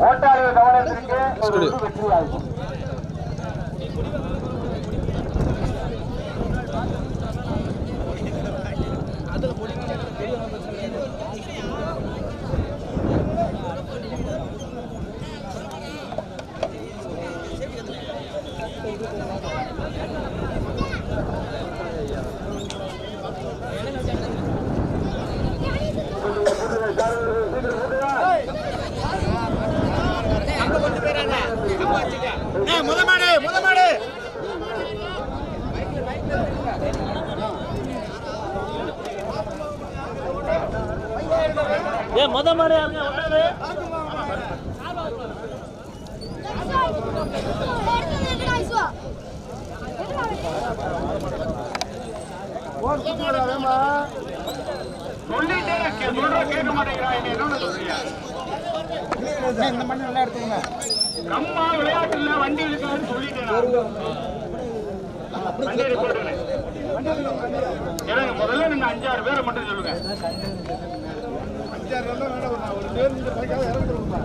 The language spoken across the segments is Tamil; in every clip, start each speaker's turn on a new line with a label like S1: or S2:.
S1: ஓட்டாளிகள் கவனத்திற்கு வெற்றியாகும்.
S2: முதமாடு கேட்க மாட்டேங்கிறாங்க. இந்த மண்ணு நல்லா எடுத்துங்க. அம்மா விளையாட்டுல வண்டி எடுக்கலாம்னு சொல்லிட்டேன். முதல்ல நீங்க 5-6 பேரை மட்டும் சொல்லுங்க. 5-6 வேண்டாம், ஒரு பேர் இந்த பைக்காக இறந்துருமா.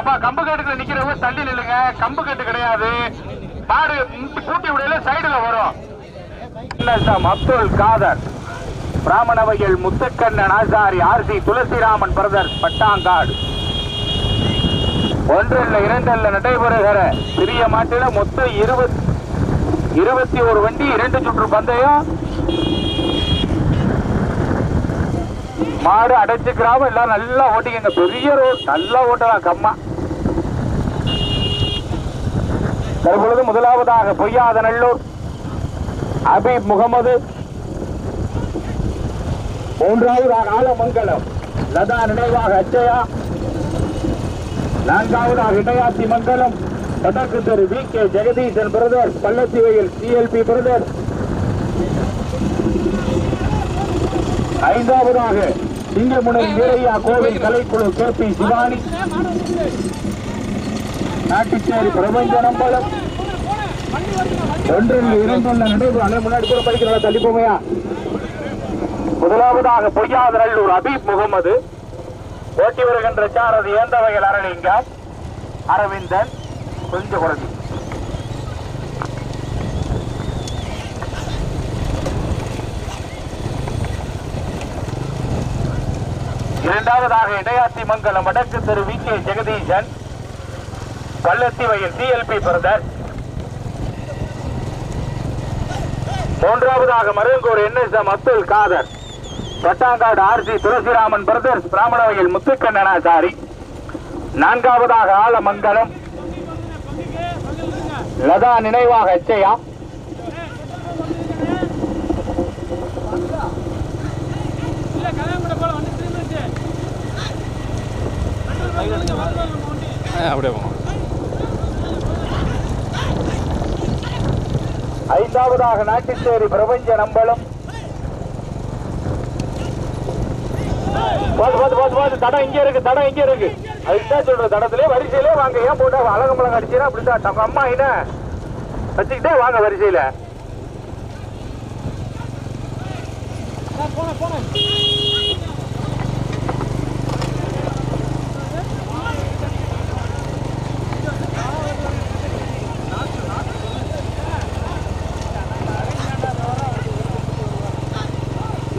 S2: அப்பா கம்பு கட்டுல நிக்கிறவங்க தள்ளி நில்லுங்க. கம்பு கட்டு கிடையாது, பாரு கூட்டி விடையில சைடுல வரும். அப்துல் காதர், பிராமணவையில் முத்துக்கண்ணன் ஆசாரி, ஆர்சி துளசிராமன் பிரதர்ஸ் பட்டாங்காடு. 1 அல்ல 2 அல்ல நடைபெறுகிற சிறிய மாட்டில மொத்தம் 21 வண்டி, 2 சுற்று பந்தயம். மாடு அடைச்சுக்கிறாம எல்லாம் நல்லா ஓட்டிக்கங்க. பெரிய ரோட் நல்லா ஓட்டலாம். கம்மா தற்பொழுது முதலாவதாக பொய்யாதநல்லூர் அபீப் முகமது, 3வது ஆலமங்கலம் லதா நினைவாக அச்சயா, 4வது இடையாத்தி மங்கலம் வடக்கு தெரு VK ஜெகதீசன் பிரதர்ஸ், பள்ளத்திவையில் CLP பிரதர்ஸ், 5வது சிங்கமுனை வீரையா கோவில் கலைக்குழு KP சிவானி, நாட்டுச்சேரி பிரபஞ்ச நம்பலம். 1 அல்ல 2 அல்ல நடைபெறும். முன்னாடி கூட படிக்கிறதா தள்ளி போமையா. முதலாவதாக பொய்யாதநல்லூர் அபீப் முகமது, ஓட்டி வருகின்ற சாரதி ஏந்தவகையில் அரளிங்கம் அரவிந்தன் கொஞ்சம் குறைஞ்சி. இரண்டாவதாக இடையாத்தி மங்கலம் வடக்கு தெரு VK ஜெகதீசன், பள்ளத்திவையில் CLP பிரதர். 3வதாக Marungur NSM Abdul Kader, Pattangadu RC Thulasiraman brothers, பிராமணவையில் முத்துக்கண்ணன் ஆசாரி. 4வதாக ஆலமங்கலம் லதா நினைவாக அச்சயா. 5வதாக நாட்டுச்சேரி பிரபஞ்ச நம்பலம். தடம் இங்க இருக்கு, தடம் இங்க இருக்கு. அதுதான் சொல்ற, தடத்திலே வரிசையிலே வாங்க. ஏன் போட்டா அழகம்பழம் அடிச்சீங்கன்னா அப்படித்தான் அம்மா என்ன வச்சுக்கிட்டே வாங்க வரிசையில.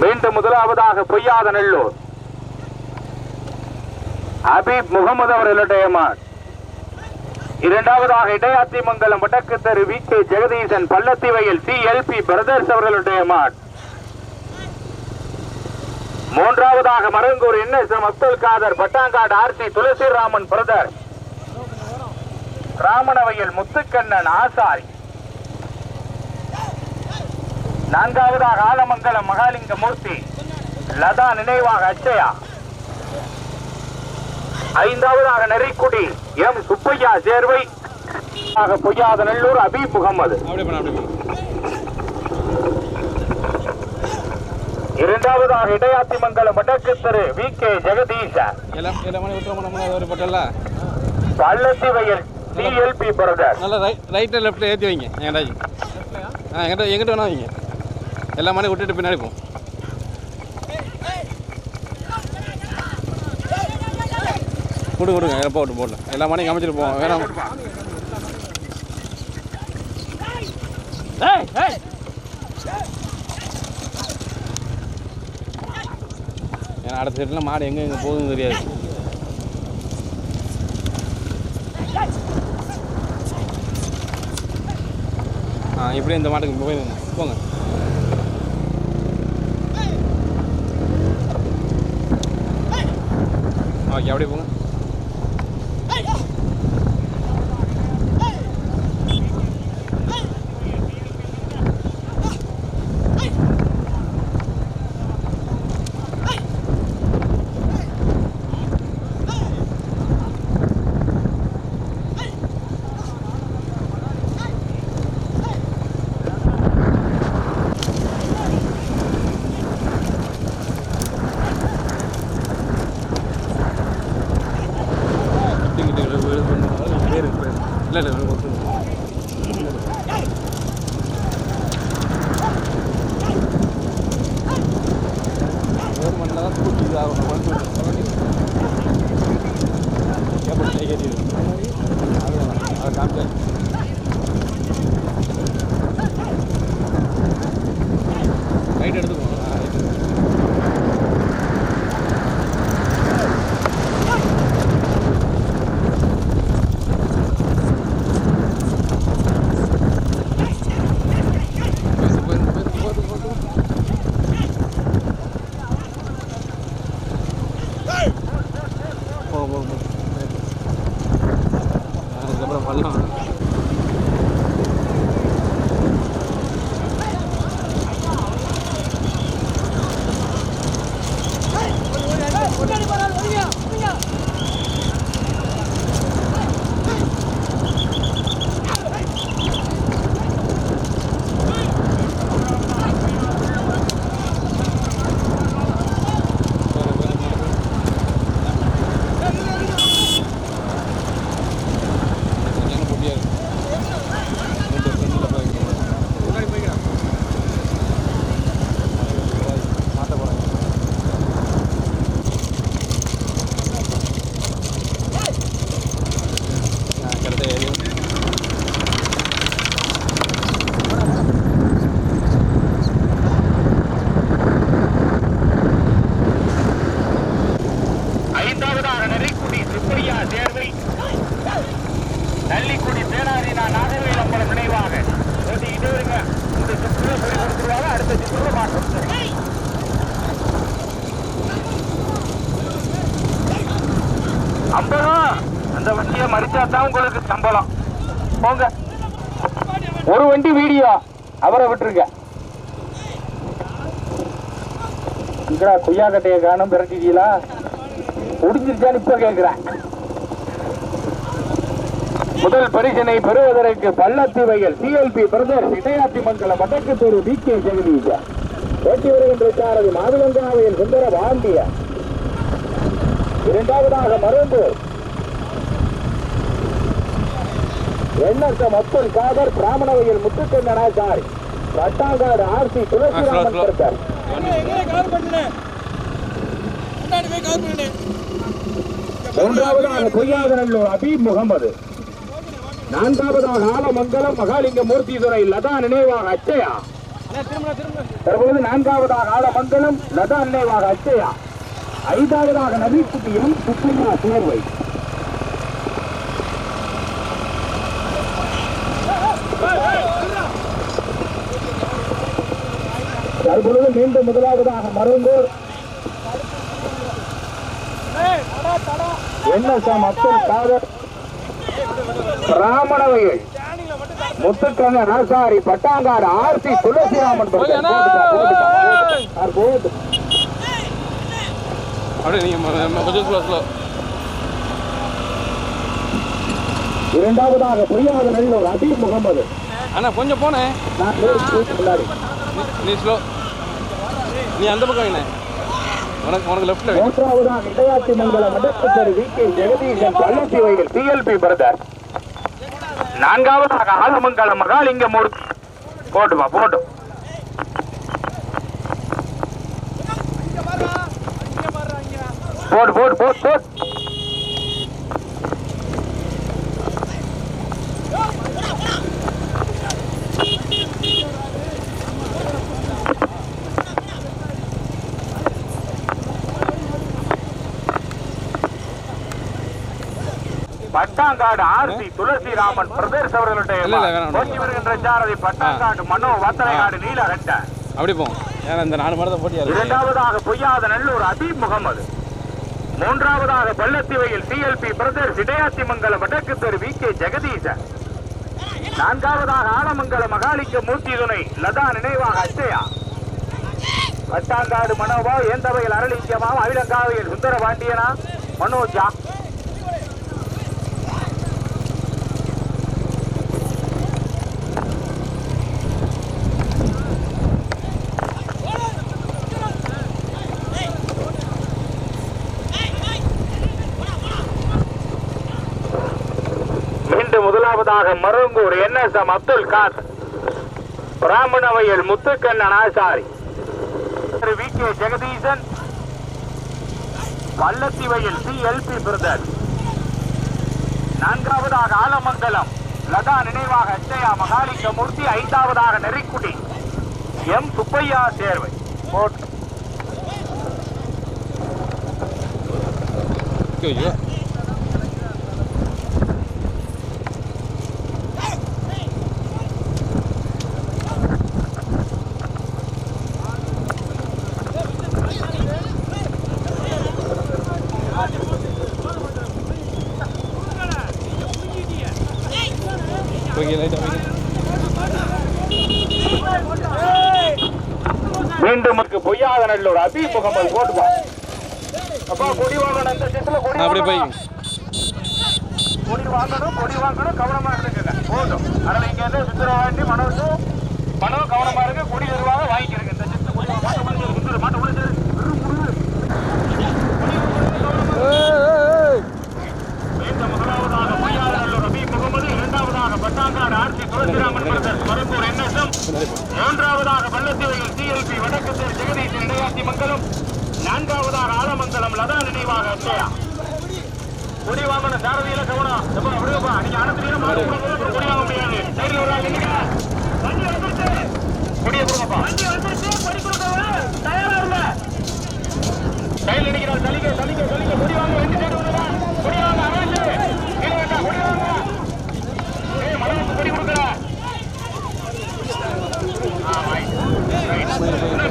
S2: மீண்டும் முதலாவதாக பொய்யாதநல்லூர் அபீப் முகமது அவர்களுடைய மாட். 2வதாக இடையாத்தி மங்கலம் வடக்கு தெரு VK ஜெகதீசன், பள்ளத்திவையில் CLP பிரதர்ஸ் அவர்களுடைய மாட். 3வதாக Marungur NSM Abdul Kader, Pattangadu RC Thulasiraman brother, ராமணவையில் முத்துக்கண்ணன் ஆசாரி. நான்காவதாக ஆலமங்கலம் மகாலிங்க மூர்த்தி லதா நினைவாக அச்சயா. ஐந்தாவதாக நெறிக்குடி எம் சுப்பையா சேர்வை பொய்யாத நல்லூர் அபீப் முகமது. இரண்டாவதாக இடையாத்திமங்கலம் வடக்கு தெரு வி கே ஜெகதீஷ. பள்ளத்தி வயல் டிஎல்பி பிரதர்.
S3: ரைட்ல லெஃப்ட்ல ஏற்றி வைங்க. எங்கிட்ட வேணா வைங்க. எல்லா மணி விட்டுட்டு பின்னாடி போகும். கொடுங்க எப்போ விட்டு போடல. எல்லா மணியும் அமைச்சிட்டு போவோம். வேணாம் ஏன்னா அடுத்த சைட்லாம் மாடு எங்கே போகுதுன்னு தெரியாது. இப்படியே இந்த மாட்டுக்கு போயிருங்க. போங்க. ஓகே அப்படியே போங்க. இல்லை கவர்மெண்ட்டில் தான் கூட்டி ஆகும். அதை காமிச்சேன். ரைட் எடுத்துக்கோங்க. அதுக்கப்புறம் பண்ணலாம். நள்ளிக்குடி தேனாரினா நாகவேலம்பலம் நினைவாக இதுவருங்க. இந்த சுற்றுலா சொல்லி கொடுத்துருவாங்க. அடுத்த சுற்றுலா மாற்றம் ஐம்பதும் அந்த வண்டியை மறிச்சாதான் உங்களுக்கு சம்பளம். போங்க. ஒரு வண்டி வீடியோ அவரை விட்டுருங்க. இங்கடா கொய்யாக்கட்டையை காணும் பிறட்டிட்டீங்களா? முடிஞ்சிருச்சான்னு இப்ப கேட்கிறேன். முதல் பரிசினை பெறுவதற்கு பள்ளத்தி வயல் டிஎல்பி பிரதர்ஸ் இடையாத்திமங்கலம் வடக்கு தெரு வி கே ஜெகதீஷா. ஓட்டி வருகின்ற சாரதி மாவிலங்காவையில் சுந்தர பாண்டிய. இரண்டாவதாக மருந்தூர் எண்ணற்ற மக்கள் காதர் பிராமணவையில் முத்துக்கண்ணனாச்சாரி பட்டாங்காடு ஆர்சி துளசிராமன் பிரதர். மூன்றாவதாக பொய்யாதநல்லூர் அபீப் முகமது. நான்காவதாக ஆலமங்கலம் மகாலிங்க மூர்த்தி துறை லதா நினைவாக அச்சயா. தற்போது நான்காவதாக ஆலமங்கலம் லதா நினைவாக அச்சயா. ஐந்தாவதாக நபிக்குட்டியும் சுப்பையா சேர்வை. தற்பொழுது மீண்டும் முதலாவதாக மருந்தூர் என்எஸ்எம் அப்துல் காதர் பிராமணவையில் முத்துக்கண்ண நாசாரி பட்டாங்காடு ஆர்சி துளசிராமன் இரண்டாவதாக புரியாத நல்லூர் அபீப் முகமது.
S4: அண்ணா கொஞ்சம் போனேன், நீ ஸ்லோ, நீ அந்த பக்கம் என்ன உனக்கு லெஃப்ட்ல.
S3: மூன்றாவதாக இடையாட்சி மங்கலம் மடப்பத்தர் விகே ஜெகதீசன் பள்ளத்தி வயல் பிஎல்பி பிரதர்.
S2: நான்காவதாக ஆலமங்கலம் மகாலிங்கமூர்த்தி. போட்டுமா போட்டு போடு போடு போடு போடு. பட்டாங்காடு ஆர்சி துளசிராமன் பிரதேஷ் அவர்களுடைய வருகின்ற சாரதி பட்டாங்காடு மனோ வத்தனைகாடு நீலகண்ட.
S4: அப்படி போவோம். இந்த 4 மரத்தை போட்டியா.
S2: இரண்டாவதாக பொய்யாத நல்லூர் அபீப் முகமது. மூன்றாவதாக பள்ளத்தி வயல் சிஎல்பி பிரதேஷ் இடையாத்தி மங்கலம் வடக்கு தெரு விகே ஜெகதீசன். நான்காவதாக ஆலமங்கல மகாலிங்க மூர்த்தி துணை லதா நினைவாக அச்சயா. பட்டாங்காடு மனோவா ஏந்தவையில் அரளிங்கமா அவிலங்காவையில் சுந்தர பாண்டியனா மனோஜா. முதலாவதாக மருங்கூர் NSM அப்துல் காதர். பிராமணவயல் முத்துக்கண்ணன் ஆசாரி விகே ஜெகதீசன். பள்ளத்தி வயல் சிஎல்பி பிரதர். நான்காவதாக ஆலமங்கலம் லதா நினைவாக அச்சயா மகாலிங்க மூர்த்தி. ஐந்தாவதாக நெறிக்குடி எம் சுப்பையா சேர்வை. மீண்டும் பொய்யாத நல்லூர் அபீப் முகமது. போட்டுப்பா அப்பா. கொடி வாங்கணும், இந்த சிட்டில கொடி வாங்கணும், கவனமா இருக்குங்க. போதும். அதனால இங்க இருந்து சுந்தரவாண்டி மனோ கவனமா இருக்கு. கொடி வருவாங்க, வாங்கிக்கிறேங்க. இந்த சிட்டு கொடி மாட்ட முடிஞ்சு முதலாவதாக பொய்யாத நல்லூர் அபீப் முகமது. இரண்டாவதாக பட்டாங்காடு ஆர்சி துளசிராமன் பிரதேஷ் மருங்கூர் NSM. மூன்றாவதாக பள்ளத்தி வயல் சிஎல்பி வடக்கு தெரு ஜெகதீசன் இடையாத்தி மங்கலம். நான்காவதாக ஆலமங்கலம் லதா நினைவாக அச்சயா. கொடி வாங்கணும், சாரதியில கவனம். அப்படியேப்பா, நீங்க அனுப்பினீங்க கொடி வாங்க முடியாது. சைடில் ஒரு கொடியை கொடுங்கப்பா. தயாரா இல்ல சைடில் நினைக்கிறார். சலிக்க சலிக்க சலிக்க கொடி வாங்க. ரெண்டு சைடு வந்துடா. கொடி வாங்க. அரசு கீழே வேண்டாம். கொடி வாங்க. மனமுக்கு கொடி கொடுக்குற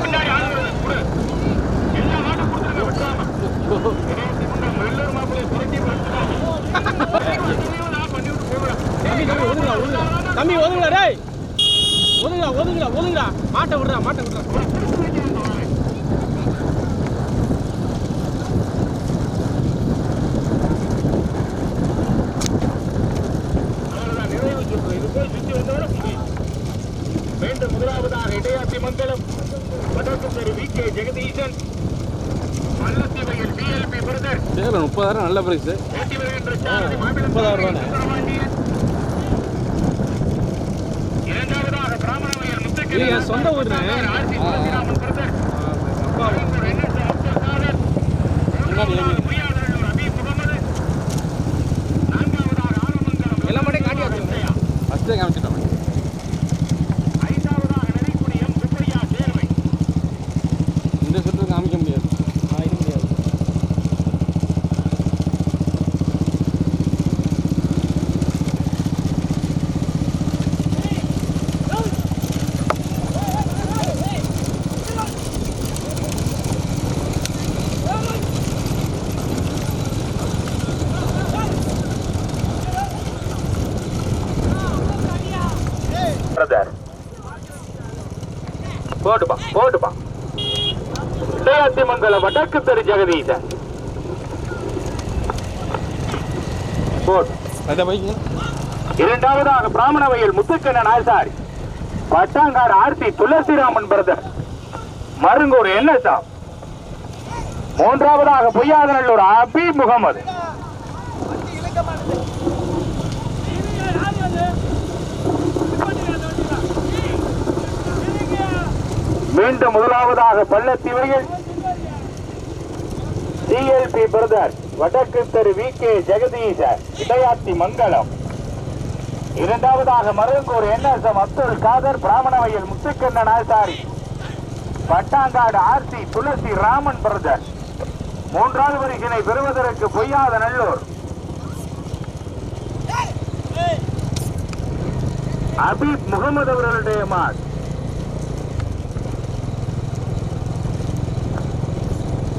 S2: பின்னாடி ஆளுநர் கொடு. எல்லா நாட்டும் கொடுத்துருங்க. விட்டுறாம வெள்ளூர் மாப்பிள்ளை புரட்டி
S4: தம்பி ஒதுங்களா. டேய் ஒதுங்களா. மாட்டை விடுறா.
S2: மீண்டும் முதலாவதாக இடையாத்தி மங்கலம் வடக்கு தெரு விகே ஜெகதீசன். பள்ளத்தி வயல் பிஎல்பி பிரதர்.
S4: 30,000 நல்ல பிரைஸ். 30,000
S2: இரண்டாவதாக பிராமணவயல் முத்துக்கண்ணன்
S4: சொந்த ஊர்.
S2: RC Thulasiraman brother. அபீப் முகமது. நான்காவதாக ஆலமங்கலம்
S4: எல்லாம் மட்டும் காட்டி ஃபஸ்ட்டே காமிச்சிட்டோம்.
S2: ஐந்தாவதாக நெறிக்குடி எம் சுப்பையா சேர்வை.
S4: இந்த சுற்று காமிக்க முடியாது.
S2: போட்டுப்பா இடையாத்திமங்கலம் வடக்கு தெரு ஜெகதீசன் போட்டு. இரண்டாவதாக பிராமணவையில் முத்துக்கண்ணன் ஆசாரி, பட்டாங்காடு ஆர்த்தி துளசிராமன் பிரதர், மருங்கூர் என்எஸ்ஆ. மூன்றாவதாக பொய்யாதநல்லூர் அபி முகமது. மீண்டும் முதலாவதாக பள்ளத்தீவையில் டிஎல்பி பிரதர், வடக்கு தெரு வி கே ஜெகதீசன், இடையாத்தி மங்கலம். இரண்டாவதாக மருங்கூர் என்எஸ்எம் அப்துல் காதர், பிராமணவையில் முத்துக்கண்ணன் ஆசாரி, பட்டாங்காடு ஆர்சி துளசி ராமன் பிரதர். மூன்றாவது பரிசினை பெறுவதற்கு பொய்யாத நல்லூர் அபீப் முகமது அவர்களுடைய மாட்.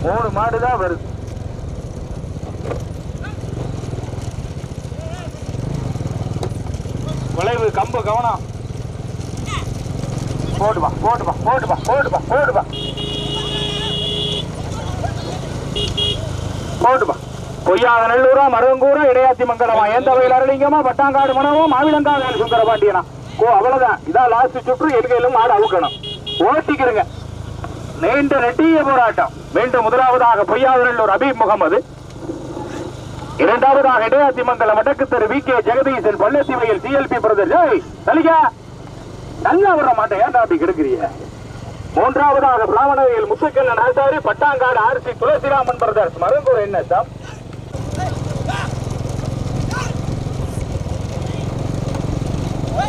S2: மூணு மாடுதான் வருது. விளைவு கம்பு கவனம். போடுப்பா பொய்யாத நல்லூரா, மருங்கூரா, இடையாத்தி மங்கலமா, எந்த வகையில் அரளிங்கமா, பட்டாங்காடு மனமோ, மாவிலங்காடு சுந்தர பாண்டியனா. அவ்வளவுதான். இதான் லாஸ்ட் சுற்று. எல்கையிலும் மாடு அவுக்கணும். ஓட்டிக்கிறங்க. நீண்ட நெட்டிய போராட்டம். மீண்டும் முதலாவதாக பொய்யாத நல்லூர் அபீப் முகமது, இரண்டாவதாக இடையாத்தி மங்கலம் வடக்கு தெரு வி கே ஜெகதீசன், பள்ளத்தீவையில் டிஎல்பி பிரதர். தலிகா நல்லா வர மாட்டேன், ஏன்டா அப்படி கெடுக்கிறீங்க? மூன்றாவதாக பிராமணவையில் Muthukannan Asari, Pattangadu RC Thulasiraman brothers, Marungur NSM.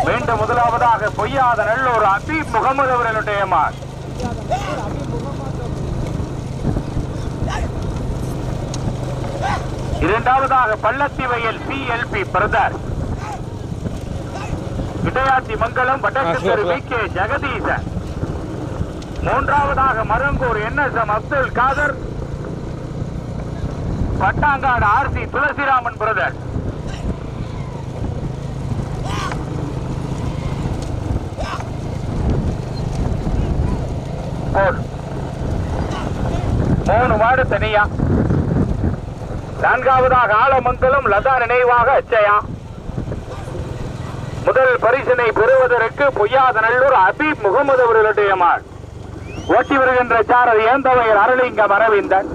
S2: மீண்டும் முதலாவதாக பொய்யாத நல்லூர் அபீப் முகமது அவர்களுடைய மாட். இரண்டாவதாக பள்ளத்தீவையில் பிஎல்பி பிரதர், இடையாத்தி மங்கலம் வடக்கு தெரு வி கே ஜெகதீசன். மூன்றாவதாக Marungur NSM Abdul Kader, Pattangadu RC Thulasiraman brother. மூணு மாடு தனியா. நான்காவதாக ஆலமங்கலம் லதா நினைவாக அச்சயா. முதல் பரிசினை பெறுவதற்கு பொய்யாத நல்லூர் அபீப் முகமது அவர்களுடைய மாடு. ஓட்டி வருகின்ற சாரதி ஏந்தவையர் அரளிங்கம் அரவிந்தன்.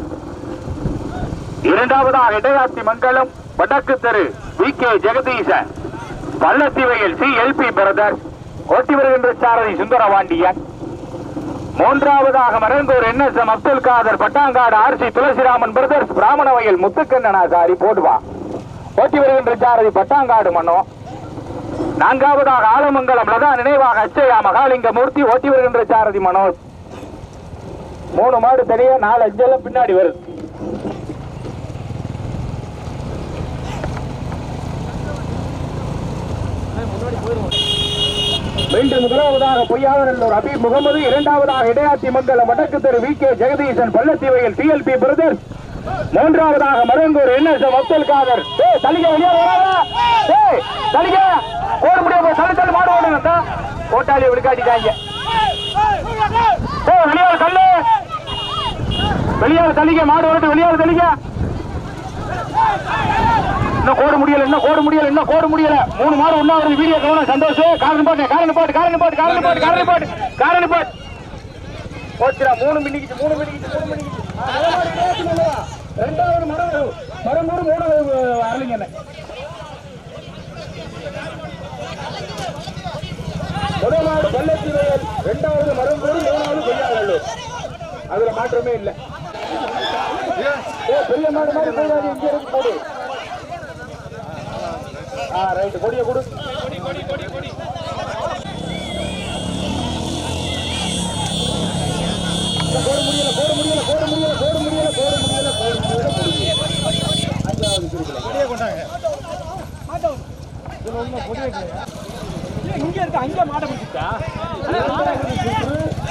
S2: இரண்டாவதாக இடையாத்தி மங்கலம் வடக்கு தெரு வி கே ஜெகதீசன், பள்ளத்தீவையில் சிஎல்பி பிரதர், ஓட்டி வருகின்ற சாரதி சுந்தரபாண்டியன். மூன்றாவதாக Marungur NSM Abdul Kader, Pattangadu RC Thulasiraman brothers, பிராமணவையில் முத்துக்கண்ணன் ஆசாரி. போடுவா. ஓட்டி வருகின்ற சாரதி பட்டாங்காடு மனோ. நான்காவதாக ஆலமங்கலம் லதா நினைவாக அச்சயா மகாலிங்கமூர்த்தி, ஓட்டி வருகின்ற சாரதி மனோஜ். மூணு மாடு தனியா, 4 அஞ்செல்லாம் பின்னாடி வருது. மீண்டும் முதலாவதாக பொய்யாத நல்லூர் அபீப் முகமது, இரண்டாவதாக இடையாத்தி மங்கலம் வடக்கு தெரு வி கே ஜெகதீசன், பள்ளத்தீவையில் டிஎல்பி பிரதர்ஸ். மூன்றாவதாக மருங்கூர் என்எஸ்எம் அப்துல் காதர். தலிகை வெளியே வராதா? தலிகை ஓட முடியாது. தள்ளி மாடு ஓடுங்க. கோட்டாளி விழுக்காட்டிட்டாங்க. வெளியாவது தள்ளு. வெளியாவது தலிகை மாடு ஓட்டு. வெளியாவது தலிகை. இன்னும் கோட முடியல. 3 மாடு ஒன்னா வருது. வீடியோ கவனம். சந்தோஷம். காரணம் பாட்டு. போச்சுடா. 3 மினிக்கு. ரெண்டாவது மரங்கூர், மூணாவது அரளிங்க. முதல் மாடு பள்ளத்தீவையில், இரண்டாவது மரங்கூர், மூணாவது பொய்யாத நல்லூர். அதுல மாற்றமே இல்லை. பெரிய மாடு மாதிரி இங்க இருக்கு. போடு. ரைட்டு. கொடிய கொடு.